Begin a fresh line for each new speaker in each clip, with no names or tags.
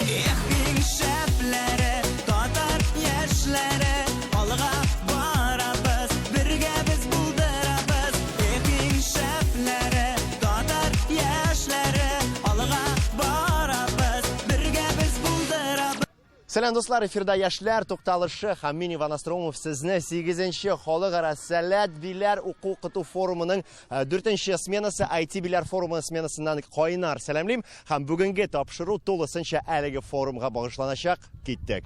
Ehling şeflere, tatar yaşlere, alga barabız, birge biz buldurabız. Ehling şeflere, tatar yaşlere, alga barabız, birge biz buldurabız.
Selam dostlar, efirde Yaşlar To'xtalishi ham men Ivan Astromov sizni 8-chi Xalqaro Salat Bilar o'quv qituv forumining 4-chi smenasi IT Bilar forumi smenasidan qo'yinar salomlayman. Ham bugungi topshiruv to'lisincha haligi forumga bag'ishlanajak. Ketdik.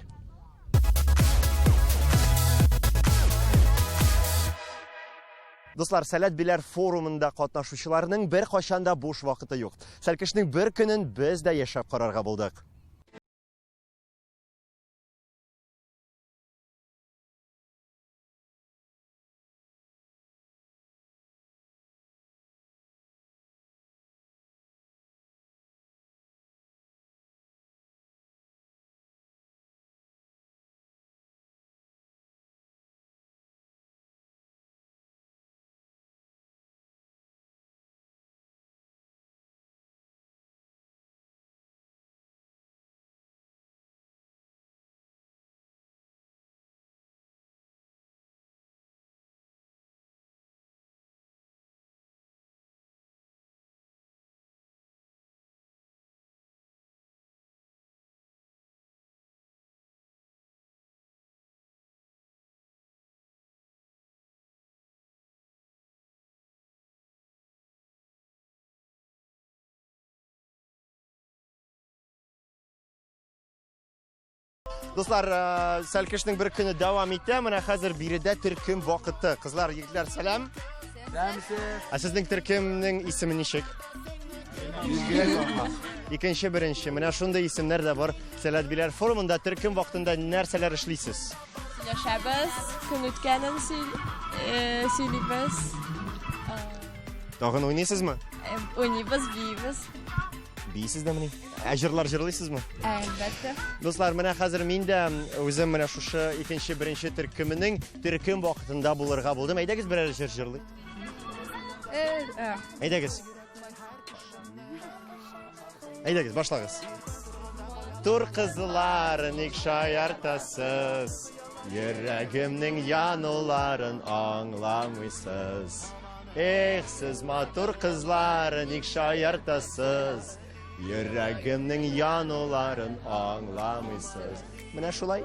Dostlar, Salat Bilar forumida qatnashuvchilarning bir qachonda bo'sh vaqti yo'q. Salkishning bir kunin biz da yashab qarorga bo'ldik. Dostlar, salkishning bir kuni davom etdi. Mana hozir birida turkum vaqti. Qizlar, yigitlar, salom. Sizning turkumning ismi nechik? Ikkinchi, birinchi. Mana shunday ismlarda bor. Salat Bilar forumida turkum vaqtida narsalar ishlaysiz?
Yashaymiz, kun o'tganini siylaymiz.
Tag'in o'ynaysizmi?
O'ynaymiz, biymiz.
Biysizda meni? Ajrlar jırlaysizmi?
Albatta.
Dostlar, mana hozir menda o'zim mana shu ikkinchi, birinchi turkumining turkum vaqtida bo'larga bo'ldim. Aydagiz bir ajr jırlayk. Aydagiz. Aydagiz, boshlag'iz. Tur qizlar nikshayartasiz, yuragimning yanularin anglamaysiz. Siz matur qizlar nikshayartasiz, yuragimning yanularin anglamaysiz. Mana shulay.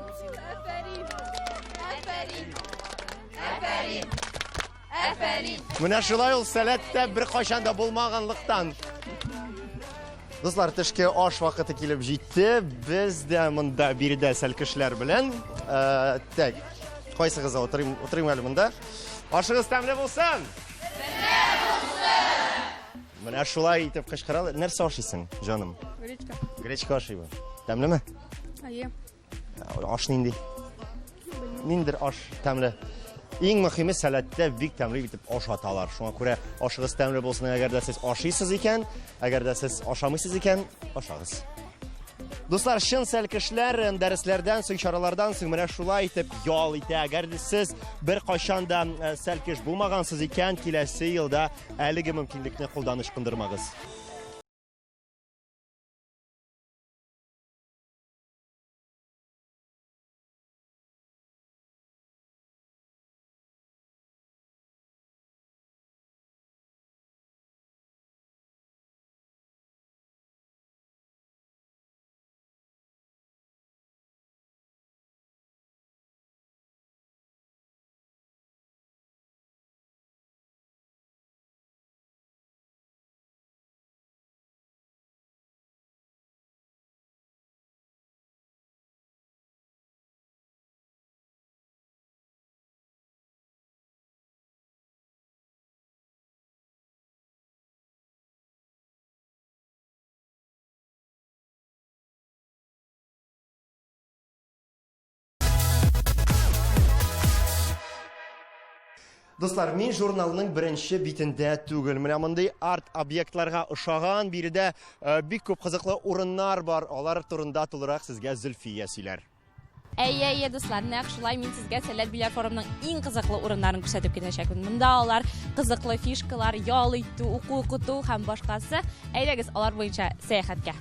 Aferin. Mana shulay ul salatda bir qachonda bo'lmaganlikdan. Dostlar, tishki osh vaqti kelib jetdi. Biz de bunda birida salkishlar bilan tak qo'ysig'iz o'tiring bunda. Oshingiz ta'mli bo'lsin. Mana shulay etib qishqiradi. Narsa oshiysan, jonim?
Grechka.
Grechka oshiymi? Ta'mlimi?
Aye.
Osh nindi? Nindir osh ta'mli. Eng muhimi salatda bek ta'mli etib osh atalar. Shunga ko'ra oshingiz ta'mli bo'lsin. Agarda siz oshiysiz ekan, agarda siz oshamaysiz ekan, oshag'iz. Dostlar, shin salkishlar darslardan so'ng, choralardan so'ng mana shulay etib yol eti. Agar siz bir qachonda salkish bo'lmagansiz ekan, kelasi yilda haligi mumkinlikni qo'ldan qildirmag'iz. Dostlar, men jurnalning birinchi bitida tugul. Mana bunday art obyektlarga o'xshagan birida bek ko'p qiziqli o'rinlar bor. Ular turida to'liq sizga Zulfiya siylar.
Ey do'stlar, naq shulay men sizga Salat Bilar forumining eng qiziqli o'rinlarini ko'rsatib ketishakman. Bunda ular qiziqli fishkalar, yol iti, o'quv qutuv ham boshqasi. Aydagiz ular bo'yicha sayohatga.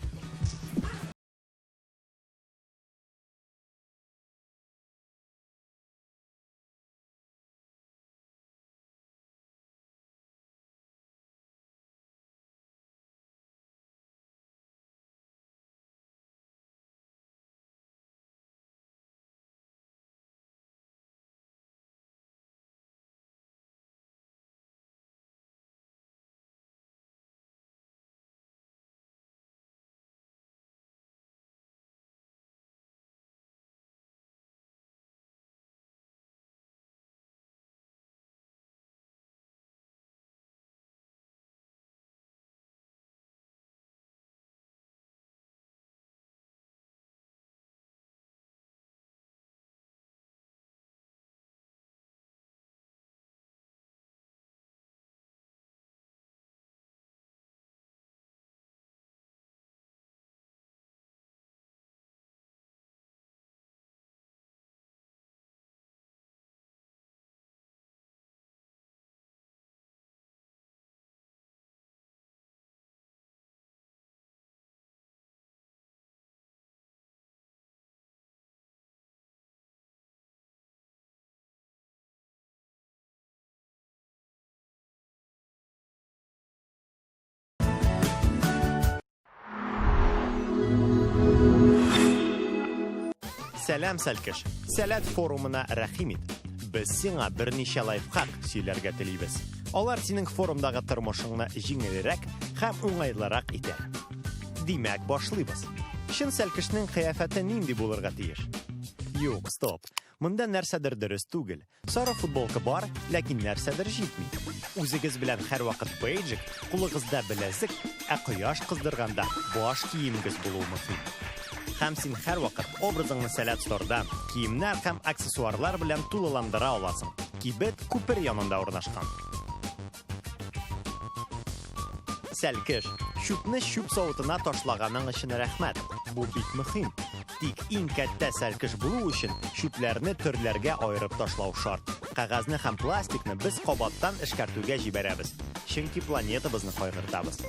Сәлам Сәлкеш. Сәләт форумына рәхим ит. Без сиңа берничә лайфхак сөйләргә телибез. Алар синең форумдагы тормышыңны җиңелрәк һәм уңайлырак итә. Димәк, башлыйбыз. Чын Сәлкешнең кыяфәте нинди булырга тиеш? Юк, стоп. Монда нәрсәдер дөрес түгел. Сары футболка бар, ләкин нәрсәдер җитми. Үзегез белән һәрвакыт бейджик, кулыгызда беләзек, ә кояш кыздырганда баш киемегез булуы мөһим. Һәм син һәрвакыт образыңны Сәләт Стордан киемнәр һәм аксессуарлар белән тулыландыра аласың. Кибет күпер янында урнашкан. Сәлкеш, шүпне шүп савытына ташлаганың өчен рәхмәт. Бу бик мөһим. Тик иң кәттә Сәлкеш булу өчен шүпләрне төрләргә аерып ташлау шарт. Кагазны һәм пластикны без кабаттан эшкәртүгә җибәрәбез. Чөнки планетабызны кайгыртабыз.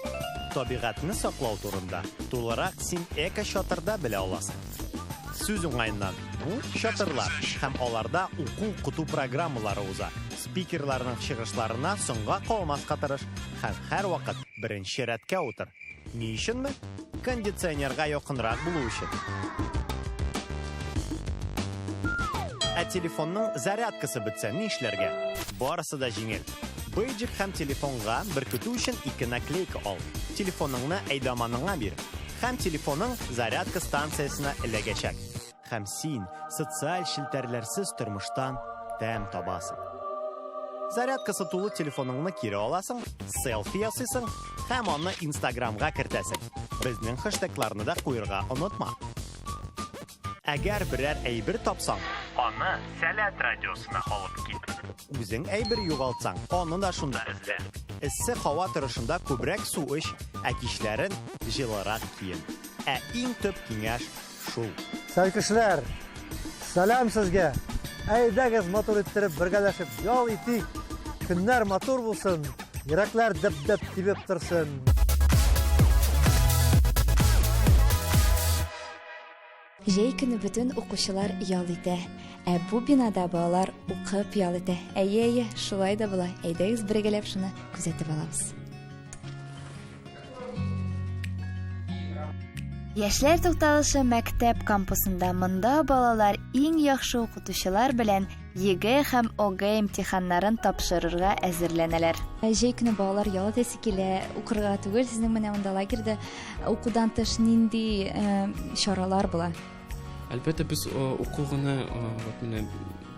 Табигатьне саклау турында тулырак син эко-чатырда белә аласың. Сүз уңайыннан, бу чатырлар һәм аларда уку-куту программалары уза. Спикерларның чыгышларына соңга калмаска тырыш һәм һәрвакыт беренче рәткә утыр. Ни өченме? Кондиционерга якынрак булу өчен. Ә телефонның зарядкасы бетсә ни эшләргә? Барысы да җиңел. Бейджик һәм телефонга беркетү өчен 2 наклейка ал. Телефоныңны әйдаманыңа бир. Һәм телефоның зарядка станциясына эләгәчәк. Һәм син социаль шелтәрләрсез тормыштан тәм табасың. Зарядкасы тулы телефоныңны кире аласың, селфи ясыйсың һәм аны Instagramга кертәсең. Безнең хэштегларны да куярга онытма. Әгәр берәр әйбер тапсаң, аны Сәләт радиосына алып кит. Үзең әйбер югалтсаң, аны да шунда эзлә. Эссе һава торышында күбрәк су эч, ә кичләрен җылырак киен. Ә иң төп киңәш шул.
Сәлкешләр, сәлам сезгә. Әйдәгез мотор иттереп бергәләшеп ял итик. Көннәр мотор булсын, йөрәкләр дөп-дөп тибеп торсын.
Җәй көне бөтен укучылар ял итә. Ә бу бинада балалар укып ял итә. Әйе, шулай да була. Әйдәгез бергәләп шуны күзәтеп алабыз. Яшьләр тукталышы мәктәп кампусында монда балалар иң яхшы укытучылар белән ЕГЭ һәм ОГЭ имтиханнарын тапшырырга әзерләнәләр. Җәй көне балалар ял итәсе килә, укырга түгел, сезнең менә монда лагерьдә укудан тыш нинди чаралар була?
Әлбәттә без укугына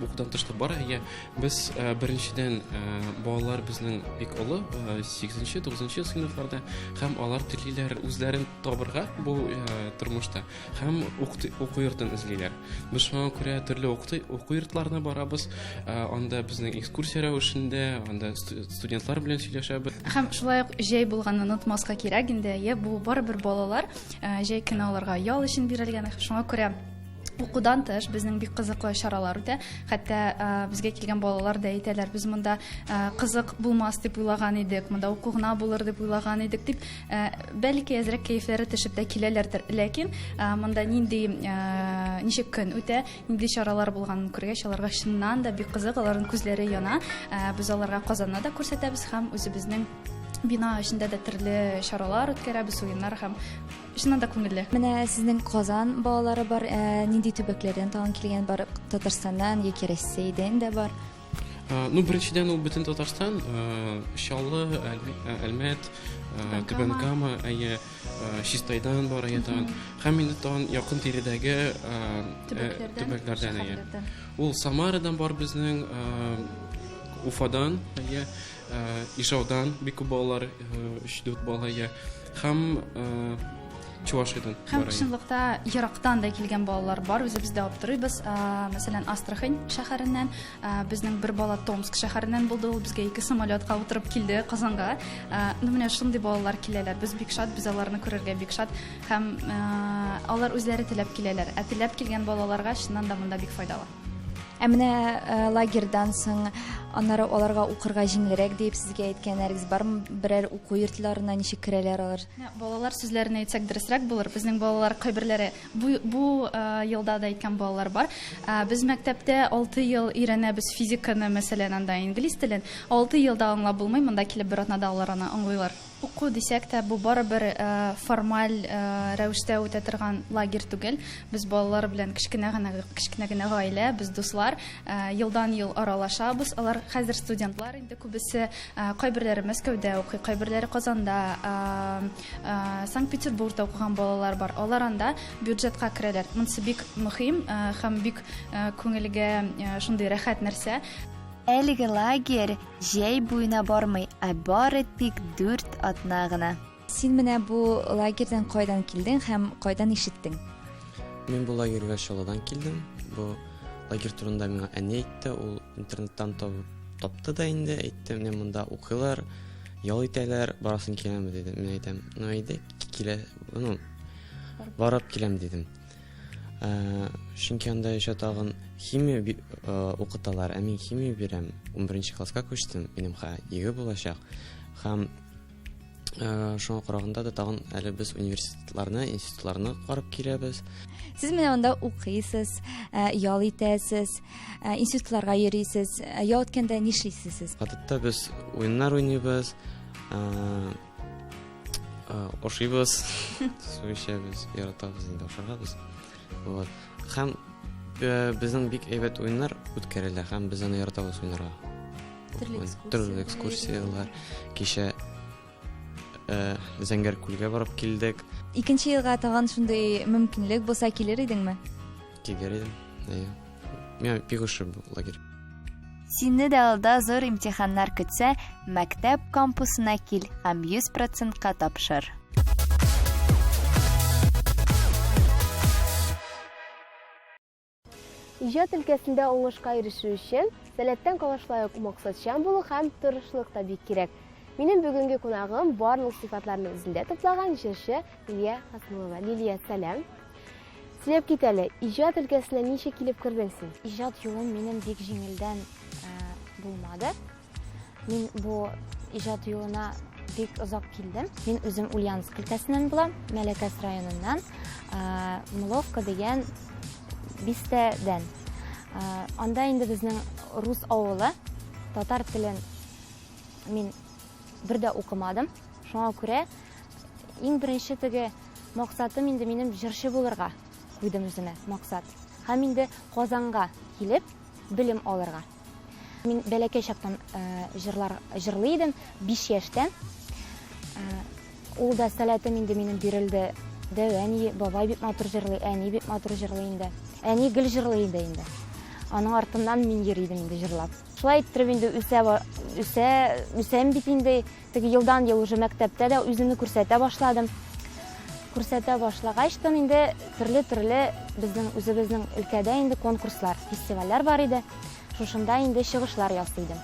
укудан тышта бар. Без беренчедән балалар безнең бик олы 8-нче, 9-нчы сыйныфларда һәм алар телиләр үзләрен табырга бу тормышта һәм уку йортын эзлиләр. Без шуңа күрә төрле уку йортларына барабыз. Анда безнең экскурсия рәвешендә, анда студентлар белән сөйләшәбез.
Һәм шулай ук җәй булганны онытмаска кирәк инде. Бу барыбер балалар җәй көне аларга ял өчен бирелгән. Шуңа күрә укудан тыш безнең бик кызыклы чаралар үтә. Хәтта безгә килгән балалар да әйтәләр, без монда кызык булмас дип уйлаган идек, монда уку гына булыр дип уйлаган идек дип, бәлки әзрәк кәефләре төшеп тә киләләрдер. Ләкин монда нинди ничек көн үтә, нинди чаралар булганын күргәч, аларга чыннан да бик кызык, аларның күзләре яна. Без аларга Казанны да күрсәтәбез һәм үзебезнең бина эчендә дә төрле чаралар үткәрәбез, уеннар һәм шуннан да күңелле.
Менә сезнең Казан балалары бар, нинди төбәкләрдән тагын килгән бар? Татарстаннан яки Россиядән дә бар?
Беренчедән ул бөтен Татарстан, Чаллы, Әлмәт, Түбән Кама, Чистайдан бар, һәм инде тагын якын тирәдәге төбәкләрдән. Ул Самарадан бар безнең, Уфадан, Ижаудан бик күп балалар, 3-4 бала һәм Чувашиядән.
Һәм чынлыкта ерактан да килгән балалар бар. Үзебез дә аптырыйбыз. Мәсәлән, Астрахань шәһәреннән, безнең бер бала Томск шәһәреннән булды. Ул безгә 2 самолетка утырып килде Казанга. Менә шундый балалар киләләр. Без бик шат, без аларны күрергә бик шат. Һәм алар үзләре теләп киләләр. Теләп килгән балаларга чыннан да монда бик файдалы.
Ә менә лагерьдан соң аннары аларга укырга җиңелрәк дип сезгә әйткәннәрегез бармы? Берәр уку йортларына ничек керәләр алар?
Балалар сүзләрен әйтсәк дөресрәк булыр. Безнең балалар кайберләре бу елда да әйткән балалар бар. Без мәктәптә 6 ел өйрәнәбез физиканы, мәсәлән, анда инглиз телен. 6 елда аңлап булмый, монда килеп бер атнада алар аны аңлыйлар. Уку дисәк тә бу барыбер формаль рәвештә үтә торган лагерь түгел. Без балалар белән кечкенә генә гаилә, без дуслар, елдан-ел аралашабыз. Алар хәзер студентлар инде күбесе, кайберләре Мәскәүдә укый, кайберләре Казанда, Санкт-Петербургта укыган балалар бар. Алар анда бюджетка керәләр. Монысы бик мөһим һәм бик күңелгә шундый рәхәт нәрсә.
Әлеге лагерь җәй буена бармый, бары тик 4 атна гына.
Син менә бу лагерьдән кайдан килдең һәм кайдан ишеттең?
Мен бу лагерьгә Чаллыдан килдем. Бу лагерь турында миңа әни әйтте, ул интернеттан тапты да инде, әйтте, менә монда укыйлар, ял итәләр, барасын киләме диде. Мен әйтәм, ну әйдә, килә, барып киләм дидем. Чөнки анда еще тагын химия укыталар, мин химия бирәм. 11 класска күчтем, минем иге булачак. Һәм шуңа караганда да тагын әле без университетларны, институтларны карап киләбез.
Сез менә анда укыйсыз, ял итәсез, институтларга йөрисез, ял иткәндә нишлисез?
Гадәттә без уеннар уйныйбыз, ашыйбыз, су эчәбез, яратабыз инде ашарбыз. Вот. Һәм безнең бик әйбәт уеннар үткәрелә, һәм без аны яратабыз уйнарга. Төрле экскурсиялар, кичә Зәңгәр күлгә барып килдек.
Икенче елга тагын шундый мөмкинлек булса килер идеңме?
Килер идем. Мен пигышы бу лагерь.
Сине дә алда зур имтиханнар көтсә, мәктәп кампусына кил һәм 100%-ка тапшыр.
Иҗат өлкәсендә уңышка ирешү өчен сәләттән калышлай ук максатчан булу һәм тырышлык та бик кирәк. Минем бүгенге кунагым барлык сыйфатларны үзендә топлаган җырчы Лилия Хасмулова. Лилия, сәлам. Сөйләп кит әле, иҗат өлкәсенә ничек килеп кирдең син?
Иҗат юлым минем бик җиңелдән булмады. Мин бу иҗат юлына бик озак килдем. Мин үзем Ульяновск өлкәсеннән булам, Мәләкәс районыннан, Мловка дигән бистәдән. Анда инде безнең рус авылы, татар телен мин бердә укымадым. Шуңа күрә иң беренче теге максатым инде минем җырчы булырга куйдым үземә максат. Һәм инде Казанга килеп белем алырга. Мин бәләкәй чактан җырлый идем, 5 яшьтән. Ул да сәләтем инде минем бирелде. Әни, бабай бик матур җырлый, әни бик матур җырлый инде. Әни гел җырлый инде. Аның артыннан мин йөри идем инде җырлап. Шулай иттереп инде үсәм бит инде, теге елдан-ел уже мәктәптә дә үземне күрсәтә башладым. Күрсәтә башлагач та инде төрле безнең үзебезнең өлкәдә инде конкурслар, фестивальләр бар иде. Шушында инде чыгышлар ясый идем.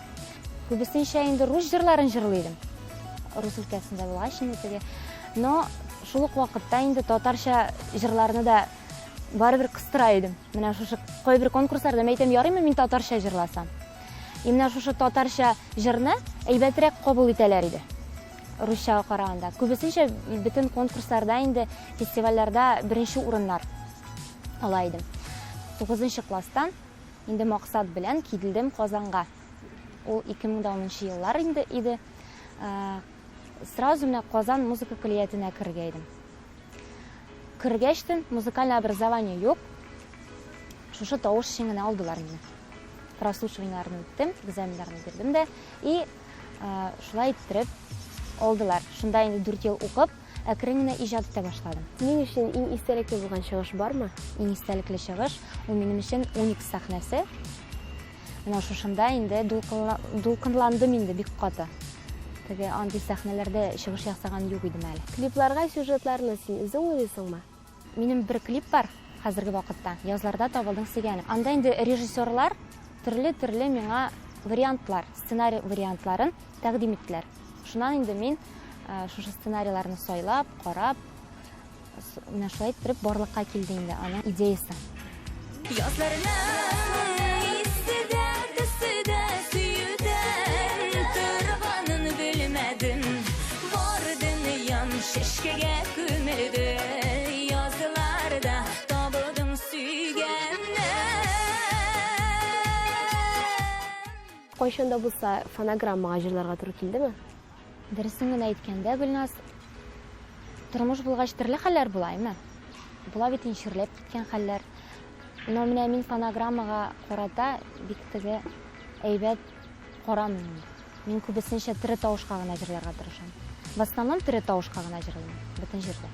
Күбесенчә инде рус җырларын җырлый идем. Рус өлкәсендә булгач инде теге. Но шул ук вакытта инде татарча җырларны да барыбер кыстыра идем. Менә шушы кайбер конкурсларда әйтәм, ярыймы мин татарча җырласам. Менә шушы татарча җырны әйбәтрәк кабул итәләр иде. Русчага караганда. Күбесенчә бөтен конкурсларда инде, фестивальләрдә беренче урыннар ала идем. 9 класстан инде максат белән килдем Казанга. Ул 2010 еллар инде иде. Сразу менә Казан музыка коллеҗына кергән идем. Кергәчтен музыкальное образование юк. Шушы тавыш өчен генә алдылар мине. Прослушиваниеләрне үттем, экзаменнарны бирдем дә и шулай иттереп алдылар. Шунда инде 4 ел укып, әкрен генә иҗат итә башладым.
Минем өчен иң истәлекле булган чыгыш бармы?
Иң истәлекле чыгыш ул минем өчен уник сәхнәсе. Менә шушында инде дулкынландым инде бик каты. Теге андый сәхнәләрдә чыгыш ясаган юк идем әле.
Клипларга сюжетларны син үзең уйлыйсыңмы?
Минем бер клип бар хәзерге вакытта. Язларда табылдың сөйгәнем. Анда инде режиссерлар төрле миңа вариантлар, сценарий вариантларын тәкъдим иттеләр. Шуннан инде мин шушы сценарийларны сайлап, карап, менә шулай итеп барлыкка килде инде аның идеясы.
Язларны истедә төседә сөйдән торганын белмәдем. Бардым ям шешкәгә күмелде. Язларда табылдым сөйгәнне.
Кайчанда булса фонограммага җырларга туры килдеме?
Дөресен генә әйткәндә, Гөлназ, тормыш булгач төрле хәлләр булаймы? Була бит инширләп киткән хәлләр. Но менә мин фонограммага карата бик теге әйбәт карамыйм. Мин күбесенчә тере тавышка гына җырларга тырышам. В основном тере тавышка гына җырлыйм бөтен җирдә.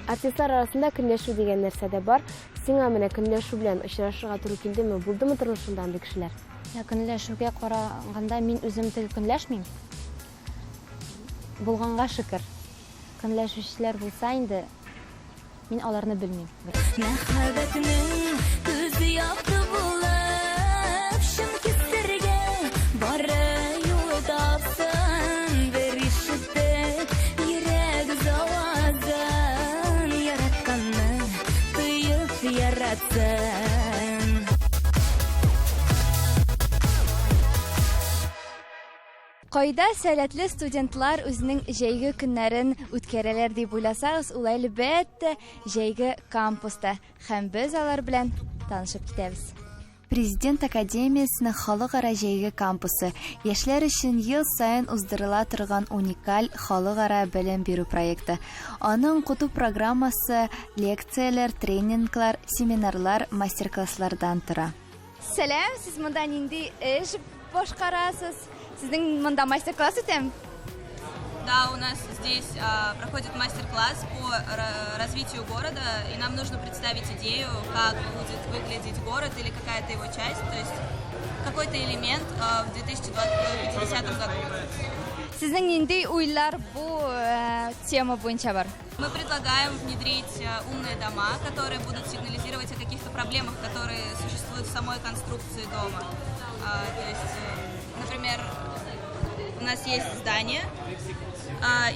Артистлар арасында көнләшү дигән нәрсә дә бар. Сиңа менә көнләшү белән очрашырга туры килдеме? Булдымы тормышыңда андый кешеләр?
Көнләшүгә караганда мин үзем теге көнләшмим. Булганга шөкер. Көнләшүчеләр булса инде, мин аларны белмим.
Мәхәббәтнең күзе якты булып, шым кистергә бары юлы тапсын, бер ишетеп йөрәк завазын, яратканны тоеп яратсын.
Кайда сәләтле студентлар үзенең җәйге көннәрен үткәрәләр дип уйласагыз, ул әлбәттә җәйге кампуста, һәм без алар белән танышып китәбез. Президент академиясенең халыкара җәйге кампусы яшьләр өчен ел саен уздырыла торган уникаль халыкара белем бирү проекты. Аның куту программасы лекцияләр, тренинглар, семинарлар, мастер-класслардан тора. Сәлам, сез монда нинди эш башкарасыз? Сезнең монда мастер-класс үтәм?
Да, у нас здесь проходит мастер-класс по развитию города, и нам нужно представить идею, как будет выглядеть город или какая-то его часть, то есть какой-то элемент в 2050 году.
Сезнең нинди уйлар бу тема буенча бар?
Мы предлагаем внедрить умные дома, которые будут сигнализировать о каких-то проблемах, которые существуют в самой конструкции дома. То есть, например, у нас есть здание,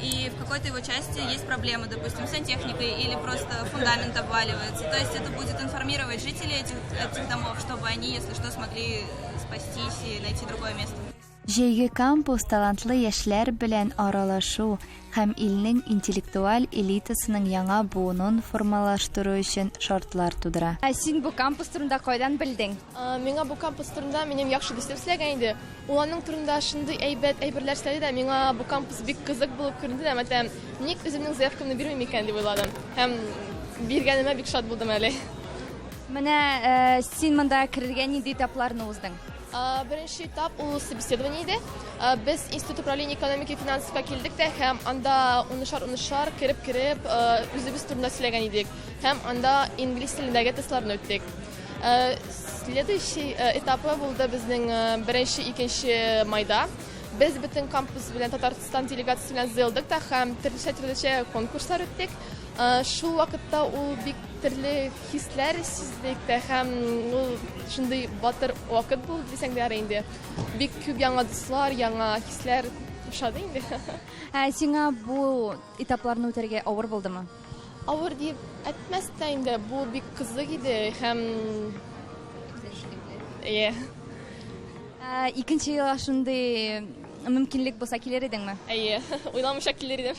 и в какой-то его части есть проблемы, допустим, с сантехникой или просто фундамент обваливается. То есть это будет информировать жителей этих домов, чтобы они, если что, смогли спастись и найти другое место.
Җәйге кампус талантлы яшьләр белән аралашу һәм илнең интеллектуаль элитасының яңа буынын формалаштыру өчен шартлар тудыра. Син бу кампус турында кайдан белдең?
Миңа бу кампус турында минем яхшы дустым сөйләгән иде. Уларның турында шундый әйбәт әйберләр сөйләде дә, миңа бу кампус бик кызык булып күренде дә, мәтәм, ник үземнең заявкамны бирмим икән дип уйладым. Һәм биргәнемә бик шат булдым әле.
Менә син монда керергә нинди этапларны уздың?
Беренче этап ул собеседование иде. Без Институт управления экономики и финансовка килдек тә, һәм анда унышар кереп үзебез турында сөйләгән идек. Һәм анда инглиз телендәге тестларны үттек. Следующий этапы булды безнең 1-2 майда. Без бөтен кампус белән Татарстан делегациясе белән зыелдык та һәм төрлечә конкурслар үттек. Шул вакытта ул бик төрле хисләр сиздек тә һәм ул шундый батыр вакыт булды дисәң дә инде. Бик күп яңа дуслар, яңа хисләр ушады инде.
Сиңа бу этапларны үтәргә авыр булдымы?
Авыр дип әйтмәстән инде, бу бик кызык иде һәм
икенче елга шундый мөмкинлек булса килер идеңме?
Уйламыйча килер идем.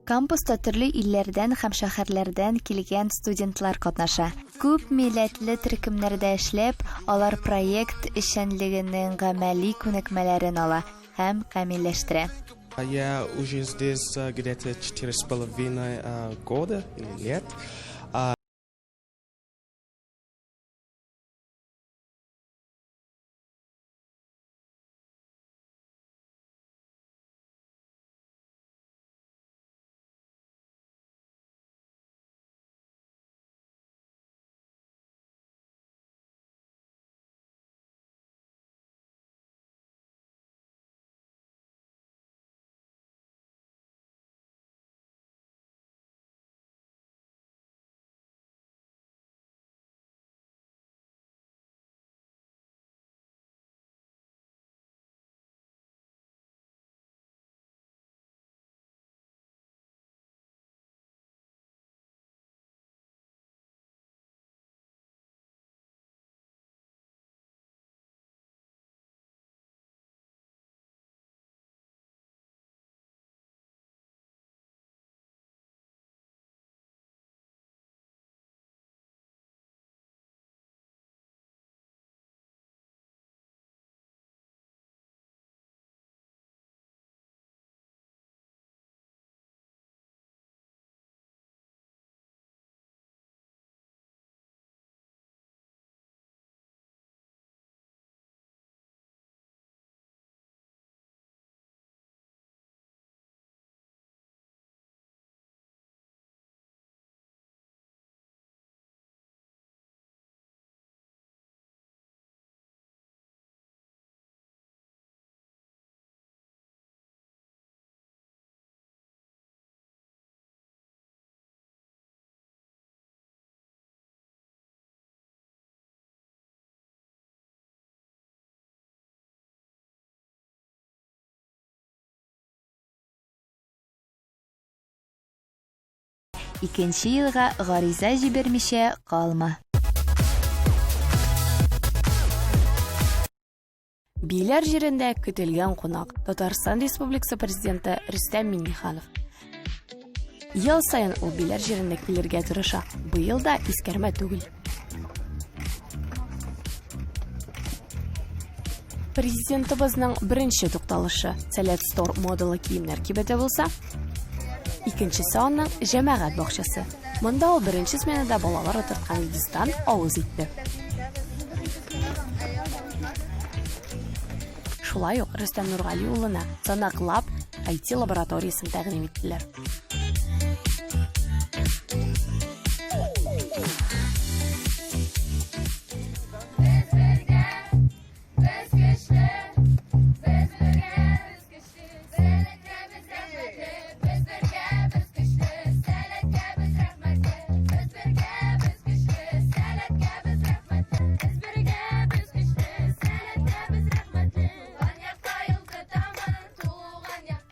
Кампуста төрле илләрдән һәм шәһәрләрдән килгән студентлар катнаша. Күп милләтле төркемнәрдә эшләп, алар проект эшчәнлегенең гамәли күнекмәләрен ала һәм камилләштерә.
Я уже здесь где-то 4,5 года или лет.
икенче елга гариза җибәрмичә калма.
Биләр җирендә көтелгән кунак Татарстан Республикасы президенты Рөстәм Миңнеханов. Ел сайын ул Биләр җирендә килергә тырыша. Быел да искәрмә түгел. Президентыбызның беренче тукталышы Сәләт Стор модалы киемнәр кибете булса, икенчесе аның җәмәгать бакчасы. Монда ул беренче сменада балалар утырткан Илдистан авыз итте. Шулай ук Рөстәм Нургали улына Санак Лаб IT лабораториясын тәкъдим иттеләр.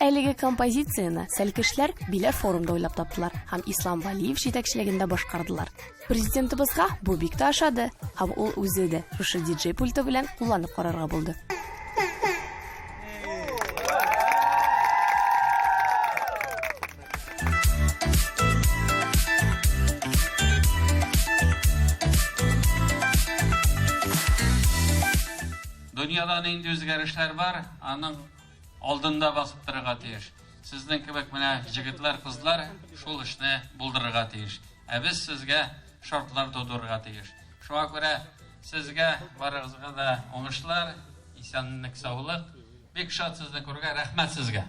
Әлеге композицияны сәлкешләр Биләр форумда уйлап таптылар һәм Ислам Валиев җитәкчелегендә башкардылар. Президентыбызга бу бик тә ошады һәм ул үзе дә шушы диджей пульты белән кулланып карарга булды.
Дөньяда нинди үзгәрешләр бар, аның алдында басып торырга тиеш. Сезнең кебек менә җегетләр, кызлар шул эшне булдырырга тиеш. Ә без сезгә шартлар тудырырга тиеш. Шуңа күрә сезгә барыгызга да уңышлар, исәнлек, саулык. Бик шат сезне күрергә, рәхмәт сезгә.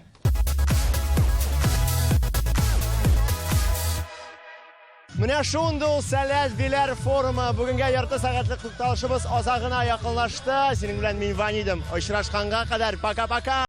Менә шундый ул Сәләт Биләр форумы. Бүгенгә ярты сәгатьлек тукталышыбыз азагына якынлашты. Синең белән мин Ван идем. Очрашканга кадәр пока-пока.